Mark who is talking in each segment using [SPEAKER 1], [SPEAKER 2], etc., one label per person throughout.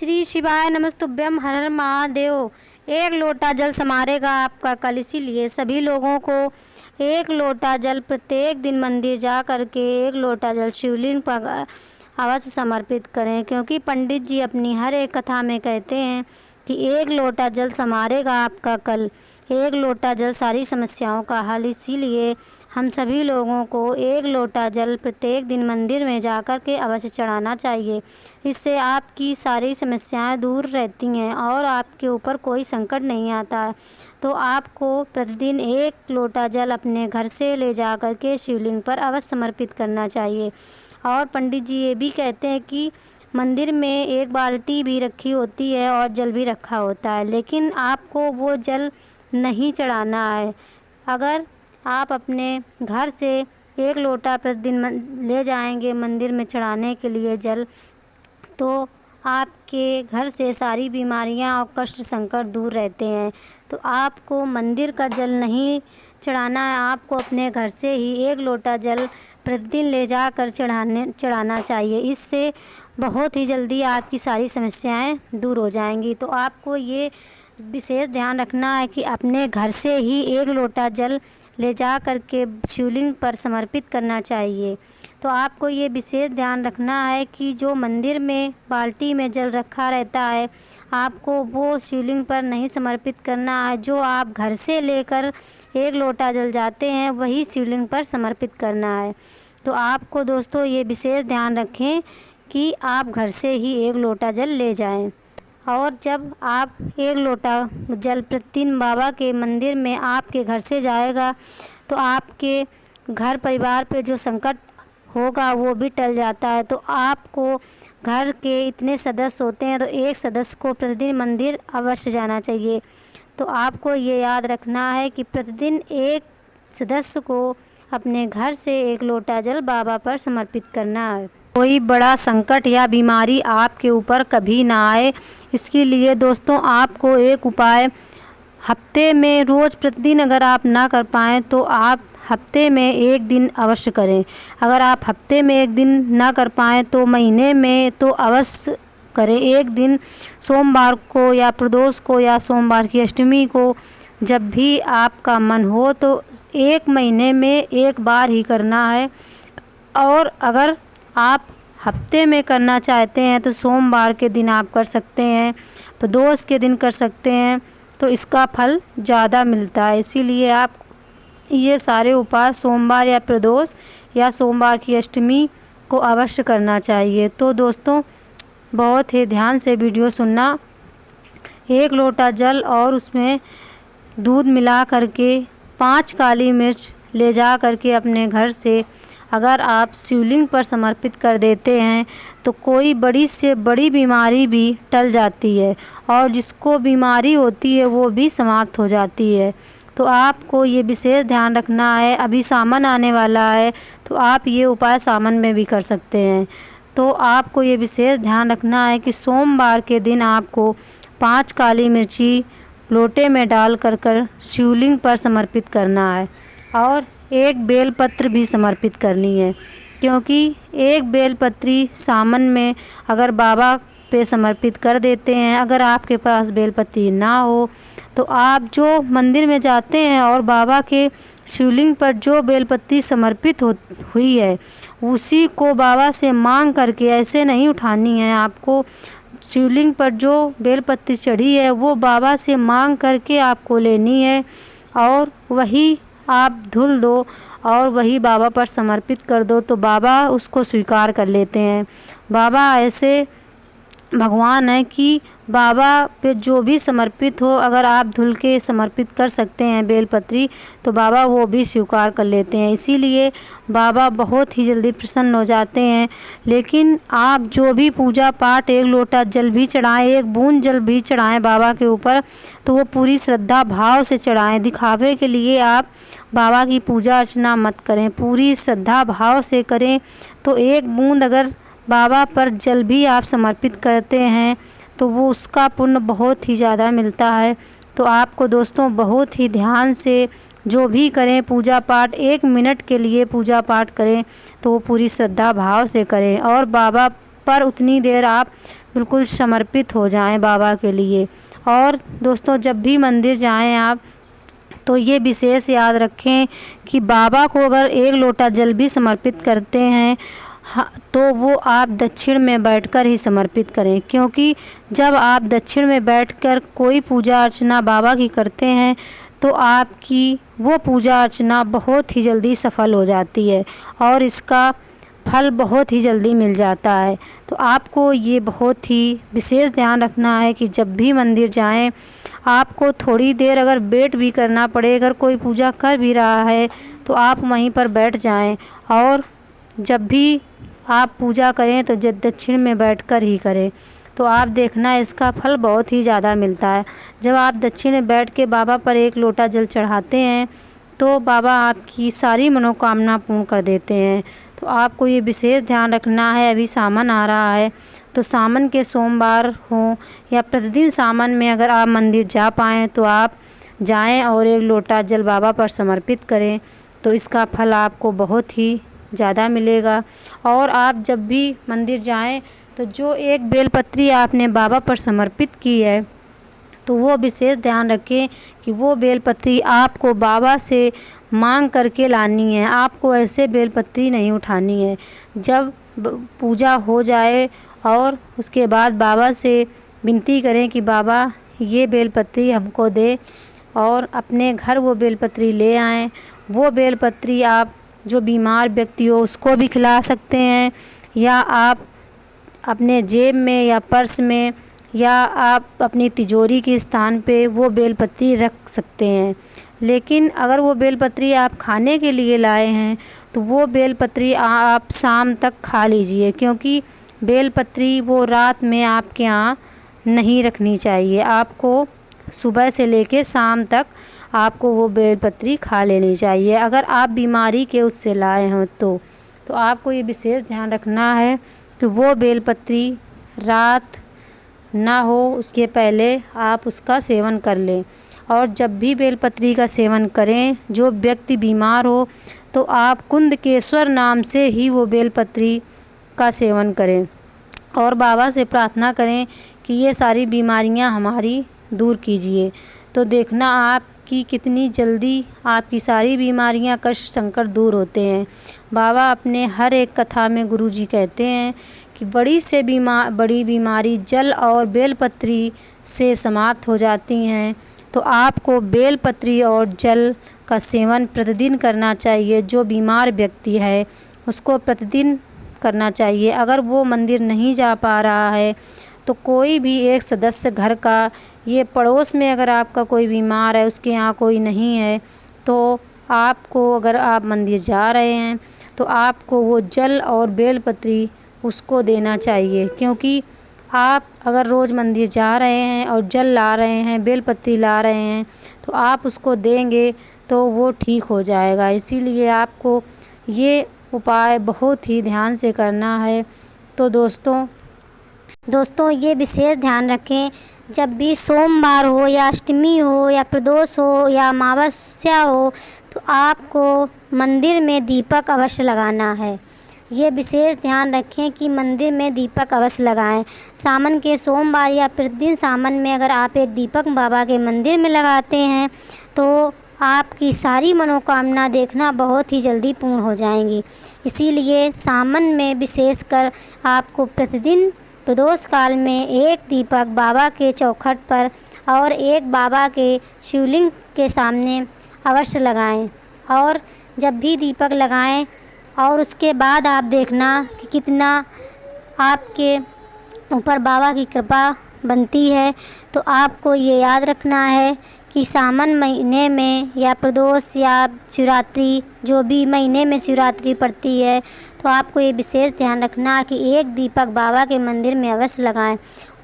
[SPEAKER 1] श्री शिवाय नमस्तुभ्यम हर हर महादेव। एक लोटा जल समारेगा आपका कल, इसीलिए सभी लोगों को एक लोटा जल प्रत्येक दिन मंदिर जा करके एक लोटा जल शिवलिंग पर अवश्य समर्पित करें, क्योंकि पंडित जी अपनी हर एक कथा में कहते हैं कि एक लोटा जल समारेगा आपका कल, एक लोटा जल सारी समस्याओं का हल। इसीलिए हम सभी लोगों को एक लोटा जल प्रत्येक दिन मंदिर में जाकर के अवश्य चढ़ाना चाहिए। इससे आपकी सारी समस्याएं दूर रहती हैं और आपके ऊपर कोई संकट नहीं आता है। तो आपको प्रतिदिन एक लोटा जल अपने घर से ले जा कर के शिवलिंग पर अवश्य समर्पित करना चाहिए। और पंडित जी ये भी कहते हैं कि मंदिर में एक बाल्टी भी रखी होती है और जल भी रखा होता है, लेकिन आपको वो जल नहीं चढ़ाना है। अगर आप अपने घर से एक लोटा प्रतिदिन ले जाएंगे मंदिर में चढ़ाने के लिए जल, तो आपके घर से सारी बीमारियां और कष्ट संकट दूर रहते हैं। तो आपको मंदिर का जल नहीं चढ़ाना है, आपको अपने घर से ही एक लोटा जल प्रतिदिन ले जाकर चढ़ाना चाहिए। इससे बहुत ही जल्दी आपकी सारी समस्याएं दूर हो जाएंगी। तो आपको ये विशेष ध्यान रखना है कि अपने घर से ही एक लोटा जल ले जा कर के शिवलिंग पर समर्पित करना चाहिए। तो आपको ये विशेष ध्यान रखना है कि जो मंदिर में बाल्टी में जल रखा रहता है, आपको वो शिवलिंग पर नहीं समर्पित करना है। जो आप घर से लेकर एक लोटा जल जाते हैं वही शिवलिंग पर समर्पित करना है। तो आपको दोस्तों ये विशेष ध्यान रखें कि आप घर से ही एक लोटा जल ले जाएं। और जब आप एक लोटा जल प्रतिदिन बाबा के मंदिर में आपके घर से जाएगा तो आपके घर परिवार पे जो संकट होगा वो भी टल जाता है। तो आपको घर के इतने सदस्य होते हैं तो एक सदस्य को प्रतिदिन मंदिर अवश्य जाना चाहिए। तो आपको ये याद रखना है कि प्रतिदिन एक सदस्य को अपने घर से एक लोटा जल बाबा पर समर्पित करना है। कोई बड़ा संकट या बीमारी आपके ऊपर कभी ना आए, इसके लिए दोस्तों आपको एक उपाय हफ्ते में रोज़ प्रतिदिन अगर आप ना कर पाएँ तो आप हफ्ते में एक दिन अवश्य करें। अगर आप हफ्ते में एक दिन ना कर पाएँ तो महीने में तो अवश्य करें। एक दिन सोमवार को या प्रदोष को या सोमवार की अष्टमी को, जब भी आपका मन हो तो एक महीने में एक बार ही करना है। और अगर आप हफ्ते में करना चाहते हैं तो सोमवार के दिन आप कर सकते हैं, प्रदोष के दिन कर सकते हैं, तो इसका फल ज़्यादा मिलता है। इसीलिए आप ये सारे उपाय सोमवार या प्रदोष या सोमवार की अष्टमी को अवश्य करना चाहिए। तो दोस्तों बहुत ही ध्यान से वीडियो सुनना। एक लोटा जल और उसमें दूध मिला करके 5 काली मिर्च ले जा करके अपने घर से अगर आप शिवलिंग पर समर्पित कर देते हैं तो कोई बड़ी से बड़ी बीमारी भी टल जाती है और जिसको बीमारी होती है वो भी समाप्त हो जाती है। तो आपको ये विशेष ध्यान रखना है। अभी सावन आने वाला है तो आप ये उपाय सावन में भी कर सकते हैं। तो आपको ये विशेष ध्यान रखना है कि सोमवार के दिन आपको 5 काली मिर्ची लोटे में डाल कर शिवलिंग पर समर्पित करना है और एक बेलपत्र भी समर्पित करनी है, क्योंकि एक बेलपत्री सावन में अगर बाबा पे समर्पित कर देते हैं, अगर आपके पास बेलपत्री ना हो तो आप जो मंदिर में जाते हैं और बाबा के शिवलिंग पर जो बेलपत्री समर्पित हुई है उसी को बाबा से मांग करके, ऐसे नहीं उठानी है आपको। शिवलिंग पर जो बेलपत्री चढ़ी है वो बाबा से मांग करके आपको लेनी है और वही आप धुल दो और वही बाबा पर समर्पित कर दो, तो बाबा उसको स्वीकार कर लेते हैं। बाबा ऐसे भगवान है कि बाबा पे जो भी समर्पित हो, अगर आप धुल के समर्पित कर सकते हैं बेलपत्री तो बाबा वो भी स्वीकार कर लेते हैं। इसीलिए बाबा बहुत ही जल्दी प्रसन्न हो जाते हैं। लेकिन आप जो भी पूजा पाठ एक लोटा जल भी चढ़ाएं, एक बूंद जल भी चढ़ाएं बाबा के ऊपर, तो वो पूरी श्रद्धा भाव से चढ़ाएं। दिखावे के लिए आप बाबा की पूजा अर्चना मत करें, पूरी श्रद्धा भाव से करें। तो एक बूंद अगर बाबा पर जल भी आप समर्पित करते हैं तो वो उसका पुण्य बहुत ही ज़्यादा मिलता है। तो आपको दोस्तों बहुत ही ध्यान से जो भी करें पूजा पाठ, 1 मिनट के लिए पूजा पाठ करें तो वो पूरी श्रद्धा भाव से करें और बाबा पर उतनी देर आप बिल्कुल समर्पित हो जाएं बाबा के लिए। और दोस्तों, जब भी मंदिर जाएं आप तो ये विशेष याद रखें कि बाबा को अगर 1 लोटा जल भी समर्पित करते हैं तो वो आप दक्षिण में बैठकर ही समर्पित करें, क्योंकि जब आप दक्षिण में बैठकर कोई पूजा अर्चना बाबा की करते हैं तो आपकी वो पूजा अर्चना बहुत ही जल्दी सफल हो जाती है और इसका फल बहुत ही जल्दी मिल जाता है। तो आपको ये बहुत ही विशेष ध्यान रखना है कि जब भी मंदिर जाएं, आपको थोड़ी देर अगर वेट भी करना पड़े, अगर कोई पूजा कर भी रहा है तो आप वहीं पर बैठ जाएं। और जब भी आप पूजा करें तो दक्षिण में बैठकर ही करें, तो आप देखना इसका फल बहुत ही ज़्यादा मिलता है। जब आप दक्षिण में बैठ के बाबा पर 1 लोटा जल चढ़ाते हैं तो बाबा आपकी सारी मनोकामना पूर्ण कर देते हैं। तो आपको ये विशेष ध्यान रखना है। अभी सावन आ रहा है तो सावन के सोमवार हों या प्रतिदिन सावन में अगर आप मंदिर जा पाएँ तो आप जाएं और 1 लोटा जल बाबा पर समर्पित करें, तो इसका फल आपको बहुत ही ज़्यादा मिलेगा। और आप जब भी मंदिर जाएं तो जो 1 बेलपत्री आपने बाबा पर समर्पित की है तो वो विशेष ध्यान रखें कि वो बेलपत्री आपको बाबा से मांग करके लानी है, आपको ऐसे बेलपत्री नहीं उठानी है। जब पूजा हो जाए और उसके बाद बाबा से विनती करें कि बाबा ये बेलपत्री हमको दे, और अपने घर वो बेलपत्री ले आएँ। वो बेलपत्री आप जो बीमार व्यक्ति हो उसको भी खिला सकते हैं, या आप अपने जेब में या पर्स में या आप अपनी तिजोरी के स्थान पे वो बेलपत्री रख सकते हैं। लेकिन अगर वो बेलपत्री आप खाने के लिए लाए हैं तो वो बेलपत्री आप शाम तक खा लीजिए, क्योंकि बेलपत्री वो रात में आपके यहाँ नहीं रखनी चाहिए। आपको सुबह से लेके शाम तक आपको वो बेलपत्री खा लेनी चाहिए अगर आप बीमारी के उससे लाए हों तो आपको ये विशेष ध्यान रखना है कि वो बेलपत्री रात ना हो उसके पहले आप उसका सेवन कर लें। और जब भी बेलपत्री का सेवन करें, जो व्यक्ति बीमार हो तो आप कुंदकेश्वर नाम से ही वो बेलपत्री का सेवन करें और बाबा से प्रार्थना करें कि ये सारी बीमारियां हमारी दूर कीजिए। तो देखना आपकी कितनी जल्दी आपकी सारी बीमारियां, कष्ट, संकट दूर होते हैं। बाबा अपने हर एक कथा में गुरुजी कहते हैं कि बड़ी बीमारी जल और बेलपत्री से समाप्त हो जाती हैं। तो आपको बेलपत्री और जल का सेवन प्रतिदिन करना चाहिए। जो बीमार व्यक्ति है उसको प्रतिदिन करना चाहिए। अगर वो मंदिर नहीं जा पा रहा है तो कोई भी एक सदस्य घर का, ये पड़ोस में अगर आपका कोई बीमार है, उसके यहाँ कोई नहीं है, तो आपको, अगर आप मंदिर जा रहे हैं तो आपको वो जल और बेलपत्री उसको देना चाहिए। क्योंकि आप अगर रोज़ मंदिर जा रहे हैं और जल ला रहे हैं, बेलपत्री ला रहे हैं, तो आप उसको देंगे तो वो ठीक हो जाएगा। इसीलिए आपको ये उपाय बहुत ही ध्यान से करना है। तो दोस्तों ये विशेष ध्यान रखें, जब भी सोमवार हो या अष्टमी हो या प्रदोष हो या अमावस्या हो तो आपको मंदिर में दीपक अवश्य लगाना है। ये विशेष ध्यान रखें कि मंदिर में दीपक अवश्य लगाएं। सावन के सोमवार या प्रतिदिन सावन में अगर आप एक दीपक बाबा के मंदिर में लगाते हैं तो आपकी सारी मनोकामना देखना बहुत ही जल्दी पूर्ण हो जाएंगी। इसीलिए सावन में विशेषकर आपको प्रतिदिन प्रदोष काल में एक दीपक बाबा के चौखट पर और एक बाबा के शिवलिंग के सामने अवश्य लगाएं। और जब भी दीपक लगाएं और उसके बाद आप देखना कि कितना आपके ऊपर बाबा की कृपा बनती है। तो आपको ये याद रखना है कि सावन महीने में या प्रदोष या शिवरात्रि, जो भी महीने में शिवरात्रि पड़ती है, तो आपको ये विशेष ध्यान रखना कि एक दीपक बाबा के मंदिर में अवश्य लगाएं।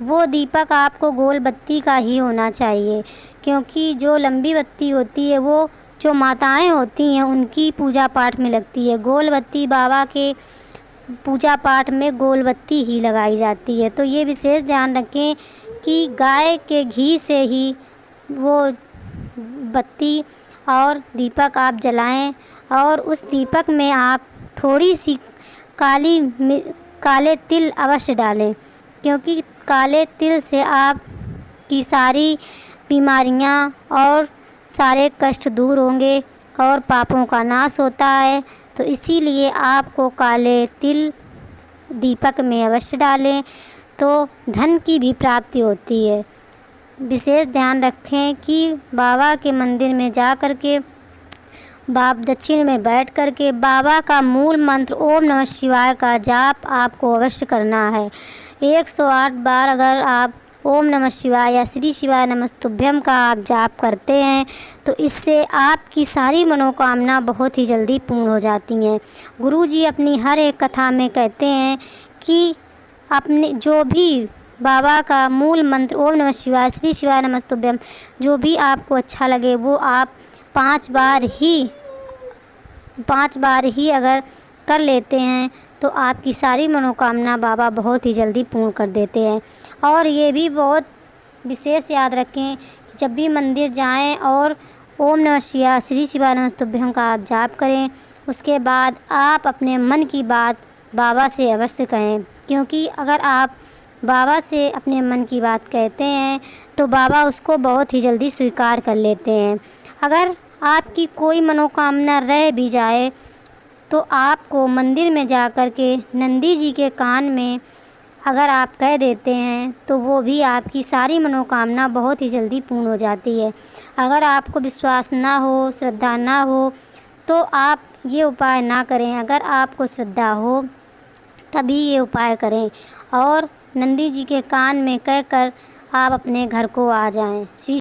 [SPEAKER 1] वो दीपक आपको गोल बत्ती का ही होना चाहिए, क्योंकि जो लंबी बत्ती होती है वो जो माताएं होती हैं उनकी पूजा पाठ में लगती है। गोल बत्ती बाबा के पूजा पाठ में गोल बत्ती ही लगाई जाती है। तो ये विशेष ध्यान रखें कि गाय के घी से ही वो बत्ती और दीपक आप जलाएं और उस दीपक में आप थोड़ी सी काले तिल अवश्य डालें, क्योंकि काले तिल से आप की सारी बीमारियां और सारे कष्ट दूर होंगे और पापों का नाश होता है। तो इसीलिए आपको काले तिल दीपक में अवश्य डालें, तो धन की भी प्राप्ति होती है। विशेष ध्यान रखें कि बाबा के मंदिर में जा कर के दक्षिण में बैठ कर के बाबा का मूल मंत्र ओम नमः शिवाय का जाप आपको अवश्य करना है। 108 बार अगर आप ओम नमः शिवाय या श्री शिवाय नमस्तुभ्यम का आप जाप करते हैं तो इससे आपकी सारी मनोकामना बहुत ही जल्दी पूर्ण हो जाती हैं। गुरुजी अपनी हर एक कथा में कहते हैं कि अपने जो भी बाबा का मूल मंत्र ओम नमः शिवाय श्री शिवाय नमस्तुभ्यम जो भी आपको अच्छा लगे वो आप 5 बार ही अगर कर लेते हैं तो आपकी सारी मनोकामना बाबा बहुत ही जल्दी पूर्ण कर देते हैं। और ये भी बहुत विशेष याद रखें कि जब भी मंदिर जाएं और ओम नमः शिवाय श्री शिवाय नमस्तुभ्यम का आप जाप करें, उसके बाद आप अपने मन की बात बाबा से अवश्य कहें, क्योंकि अगर आप बाबा से अपने मन की बात कहते हैं तो बाबा उसको बहुत ही जल्दी स्वीकार कर लेते हैं। अगर आपकी कोई मनोकामना रह भी जाए तो आपको मंदिर में जा कर के नंदी जी के कान में अगर आप कह देते हैं तो वो भी आपकी सारी मनोकामना बहुत ही जल्दी पूर्ण हो जाती है। अगर आपको विश्वास ना हो, श्रद्धा ना हो तो आप ये उपाय ना करें। अगर आपको श्रद्धा हो तभी ये उपाय करें और नंदी जी के कान में कहकर आप अपने घर को आ जाएं।